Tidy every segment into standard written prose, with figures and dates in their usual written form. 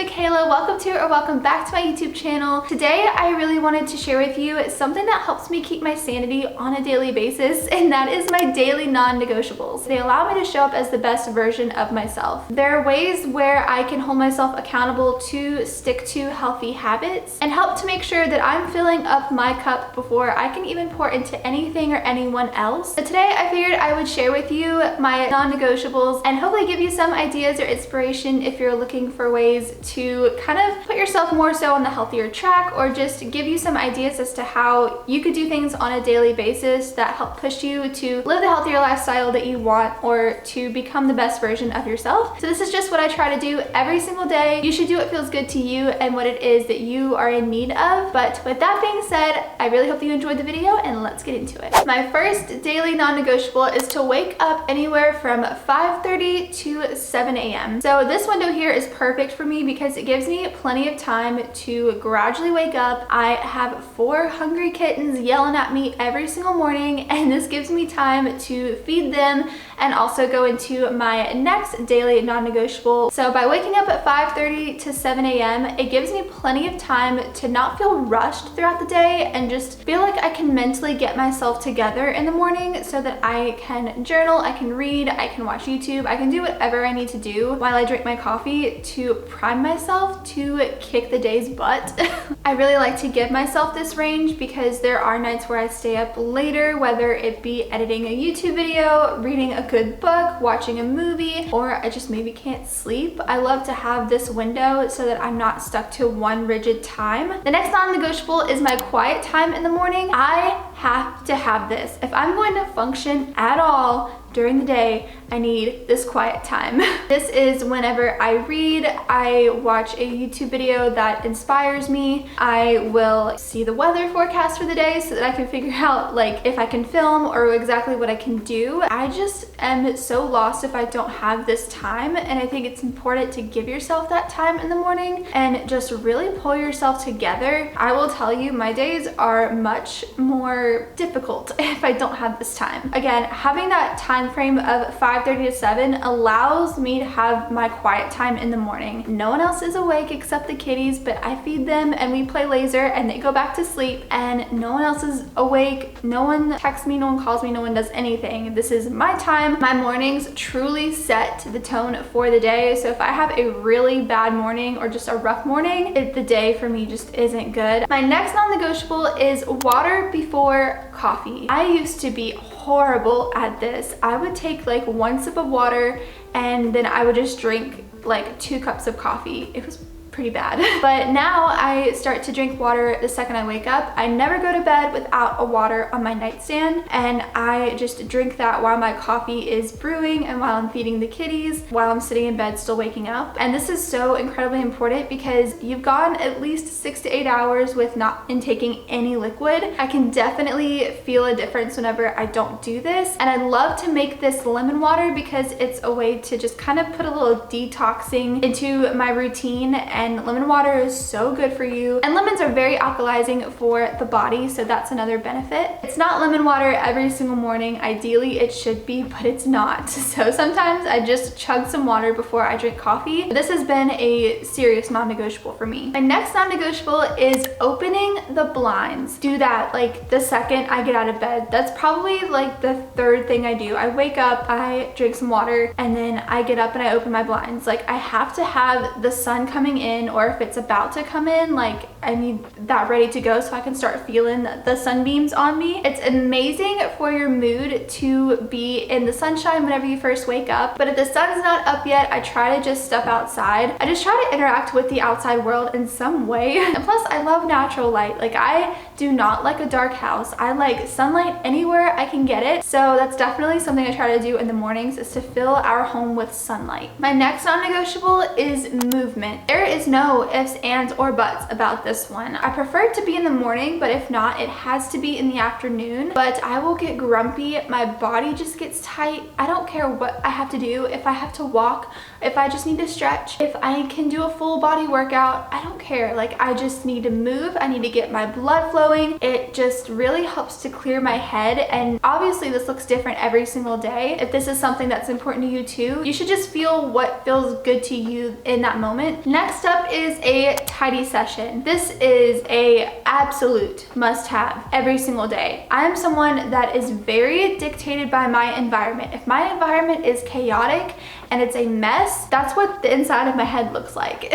Michaela. Welcome to or welcome back to my YouTube channel. Today I really wanted to share with you something that helps me keep my sanity on a daily basis, and that is my daily non-negotiables. They allow me to show up as the best version of myself. There are ways where I can hold myself accountable to stick to healthy habits and help to make sure that I'm filling up my cup before I can even pour into anything or anyone else. But today I figured I would share with you my non-negotiables and hopefully give you some ideas or inspiration if you're looking for ways to kind of put yourself more so on the healthier track, or just give you some ideas as to how you could do things on a daily basis that help push you to live the healthier lifestyle that you want, or to become the best version of yourself. So this is just what I try to do every single day. You should do what feels good to you and what it is that you are in need of. But with that being said, I really hope you enjoyed the video and let's get into it. My first daily non-negotiable is to wake up anywhere from 5:30 to 7 a.m. So this window here is perfect for me because it gives me plenty of time to gradually wake up. I have 4 hungry kittens yelling at me every single morning, and this gives me time to feed them and also go into my next daily non-negotiable. So by waking up at 5:30 to 7 a.m., it gives me plenty of time to not feel rushed throughout the day and just feel like I can mentally get myself together in the morning so that I can journal, I can read, I can watch YouTube, I can do whatever I need to do while I drink my coffee to prime myself to kick the day's butt. I really like to give myself this range because there are nights where I stay up later, whether it be editing a YouTube video, reading a good book, watching a movie, or I just maybe can't sleep. I love to have this window so that I'm not stuck to one rigid time. The next non-negotiable is my quiet time in the morning. I have to have this. If I'm going to function at all during the day, I need this quiet time. This is whenever I read, I watch a YouTube video that inspires me, I will see the weather forecast for the day so that I can figure out like if I can film or exactly what I can do. I just am so lost if I don't have this time, and I think it's important to give yourself that time in the morning and just really pull yourself together. I will tell you, my days are much more difficult if I don't have this time. Again, having that time frame of 5:30 to 7 allows me to have my quiet time in the morning. No one else is awake except the kitties, but I feed them and we play laser and they go back to sleep, and no one else is awake. No one texts me, no one calls me, no one does anything. This is my time. My mornings truly set the tone for the day. So if I have a really bad morning or just a rough morning, the day for me just isn't good. My next non-negotiable is water before coffee. I used to be horrible at this. I would take like 1 sip of water and then I would just drink like 2 cups of coffee. It was pretty bad. But now I start to drink water the second I wake up. I never go to bed without a water on my nightstand, and I just drink that while my coffee is brewing and while I'm feeding the kitties, while I'm sitting in bed still waking up. And this is so incredibly important because you've gone at least 6 to 8 hours with not intaking any liquid. I can definitely feel a difference whenever I don't do this, and I love to make this lemon water because it's a way to just kind of put a little detoxing into my routine. And lemon water is so good for you. And lemons are very alkalizing for the body, so that's another benefit. It's not lemon water every single morning. Ideally, it should be, but it's not. So sometimes I just chug some water before I drink coffee. This has been a serious non-negotiable for me. My next non-negotiable is opening the blinds. Do that like the second I get out of bed. That's probably like the 3rd thing I do. I wake up, I drink some water, and then I get up and I open my blinds. Like, I have to have the sun coming in, or if it's about to come in, like I need that ready to go so I can start feeling the sunbeams on me. It's amazing for your mood to be in the sunshine whenever you first wake up. But if the sun's not up yet, I try to just step outside. I just try to interact with the outside world in some way. And plus, I love natural light. Like, I do not like a dark house. I like sunlight anywhere I can get it. So that's definitely something I try to do in the mornings, is to fill our home with sunlight. My next non-negotiable is movement. There is no ifs, ands, or buts about this one. I prefer it to be in the morning, but if not, it has to be in the afternoon. But I will get grumpy. My body just gets tight. I don't care what I have to do. If I have to walk, if I just need to stretch, if I can do a full body workout, I don't care. Like, I just need to move. I need to get my blood flowing. It just really helps to clear my head. And obviously this looks different every single day. If this is something that's important to you too, you should just feel what feels good to you in that moment. Next up up is a tidy session. This is a absolute must-have every single day. I am someone that is very dictated by my environment. If my environment is chaotic and it's a mess, that's what the inside of my head looks like.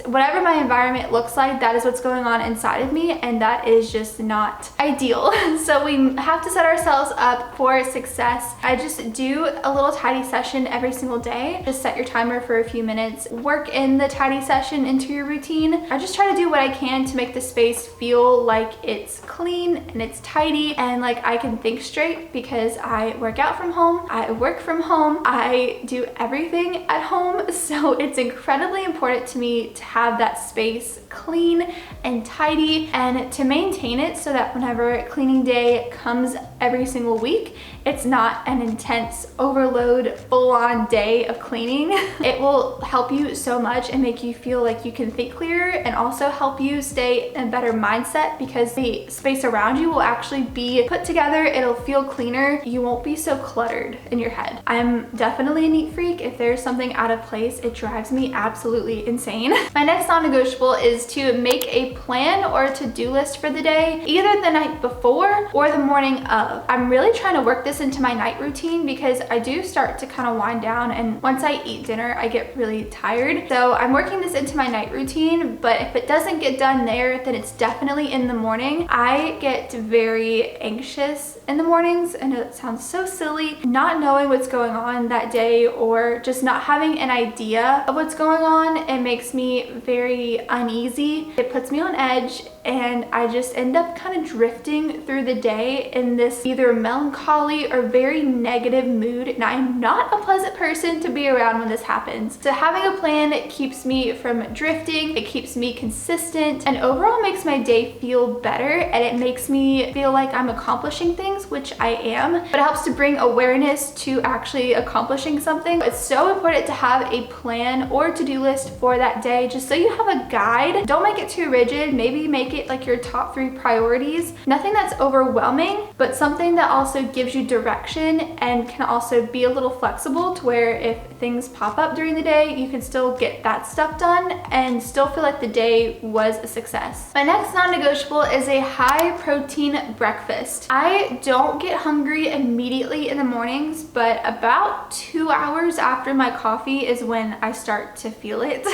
Whatever my environment looks like, that is what's going on inside of me, and that is just not ideal. So we have to set ourselves up for success. I just do a little tidy session every single day. Just set your timer for a few minutes. Work in the tidy session into your routine. I just try to do what I can to make the space feel like it's clean and it's tidy and like I can think straight, because I work out from home, I work from home, I do everything at home. So it's incredibly important to me to have that space clean and tidy and to maintain it so that whenever cleaning day comes every single week, it's not an intense overload full-on day of cleaning. It will help you so much and make you feel like you can think clearer, and also help you stay in a better mindset, because the space around you will actually be put together. It'll feel cleaner. You won't be so cluttered in your head. I'm definitely a neat freak. If there's something out of place, it drives me absolutely insane. My next non-negotiable is to make a plan or a to-do list for the day, either the night before or the morning of. I'm really trying to work this into my night routine, because I do start to kind of wind down, and once I eat dinner I get really tired. So I'm working this into my night routine, but if it doesn't get done there, then it's definitely in the morning. I get very anxious in the mornings. I know that sounds so silly. Not knowing what's going on that day, or just not having an idea of what's going on, it makes me very uneasy. It puts me on edge, and I just end up kind of drifting through the day in this either melancholy or very negative mood, and I am not a pleasant person to be around when this happens. So having a plan keeps me from drifting, it keeps me consistent, and overall makes my day feel better, and it makes me feel like I'm accomplishing things, which I am, but it helps to bring awareness to actually accomplishing something. It's so important to have a plan or to-do list for that day, just so you have a guide. Don't make it too rigid. Maybe make it like your top 3 priorities. Nothing that's overwhelming, but something that also gives you direction and can also be a little flexible, to where if things pop up during the day, you can still get that stuff done and still feel like the day was a success. My next non-negotiable is a high protein breakfast. I don't get hungry immediately in the mornings, but about 2 hours after my coffee is when I start to feel it.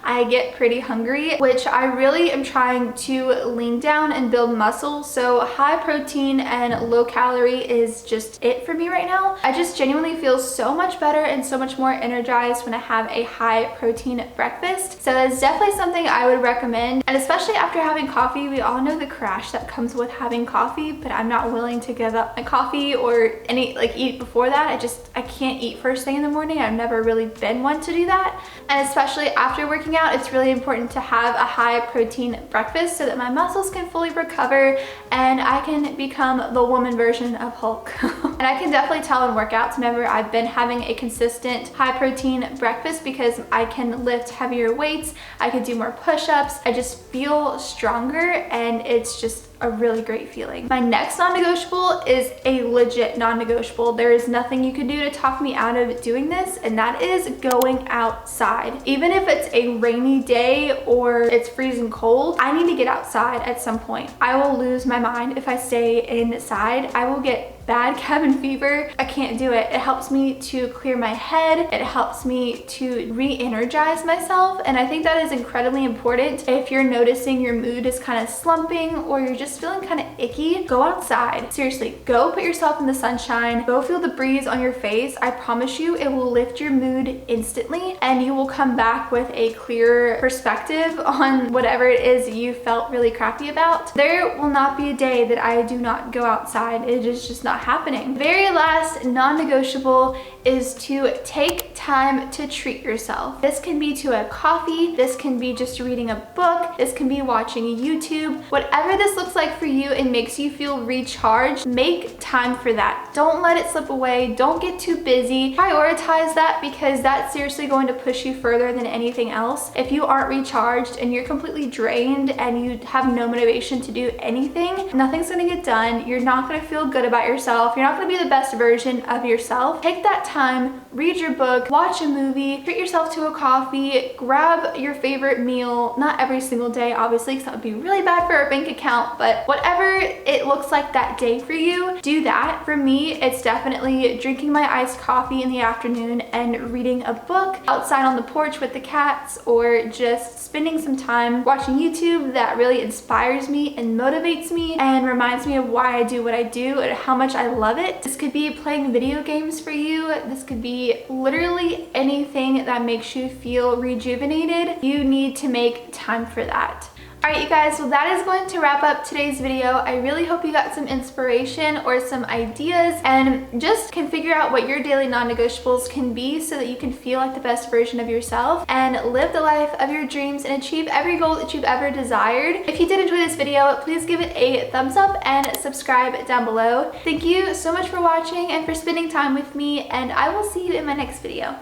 I get pretty hungry, which I really am trying to lean down and build muscle. So high protein and low calorie is just it for me right now. I just genuinely feel so much better and so much more energized when I have a high protein breakfast. So that's definitely something I would recommend. And especially after having coffee, we all know the crash that comes with having coffee, but I'm not willing to give up my coffee or eat before that. I can't eat first thing in the morning. I've never really been one to do that. And especially after working out, it's really important to have a high protein breakfast so that my muscles can fully recover and I can become the woman version of Hulk. And I can definitely tell in workouts whenever I've been having a consistent high protein breakfast, because I can lift heavier weights, I can do more push-ups, I just feel stronger, and it's just a really great feeling. My next non-negotiable is a legit non-negotiable. There is nothing you can do to talk me out of doing this, and that is going outside. Even if it's a rainy day or it's freezing cold, I need to get outside at some point. I will lose my mind if I stay inside. I will get bad cabin fever. I can't do it. It helps me to clear my head. It helps me to re-energize myself, and I think that is incredibly important. If you're noticing your mood is kind of slumping or you're just feeling kind of icky, go outside. Seriously, go put yourself in the sunshine. Go feel the breeze on your face. I promise you it will lift your mood instantly, and you will come back with a clearer perspective on whatever it is you felt really crappy about. There will not be a day that I do not go outside. It is just not happening. Very last non-negotiable is to take time to treat yourself. This can be to a coffee, this can be just reading a book, this can be watching YouTube. Whatever this looks like for you and makes you feel recharged, make time for that. Don't let it slip away. Don't get too busy. Prioritize that, because that's seriously going to push you further than anything else. If you aren't recharged and you're completely drained and you have no motivation to do anything, nothing's gonna get done. You're not gonna feel good about yourself yourself, you're not going to be the best version of yourself. Take that time, read your book, watch a movie, treat yourself to a coffee, grab your favorite meal, not every single day obviously because that would be really bad for our bank account, but whatever it looks like that day for you, do that. For me, it's definitely drinking my iced coffee in the afternoon and reading a book outside on the porch with the cats, or just spending some time watching YouTube that really inspires me and motivates me and reminds me of why I do what I do and how much I love it. This could be playing video games for you. This could be literally anything that makes you feel rejuvenated. You need to make time for that. Alright you guys, well that is going to wrap up today's video. I really hope you got some inspiration or some ideas and just can figure out what your daily non-negotiables can be so that you can feel like the best version of yourself and live the life of your dreams and achieve every goal that you've ever desired. If you did enjoy this video, please give it a thumbs up and subscribe down below. Thank you so much for watching and for spending time with me, and I will see you in my next video.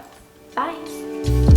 Bye!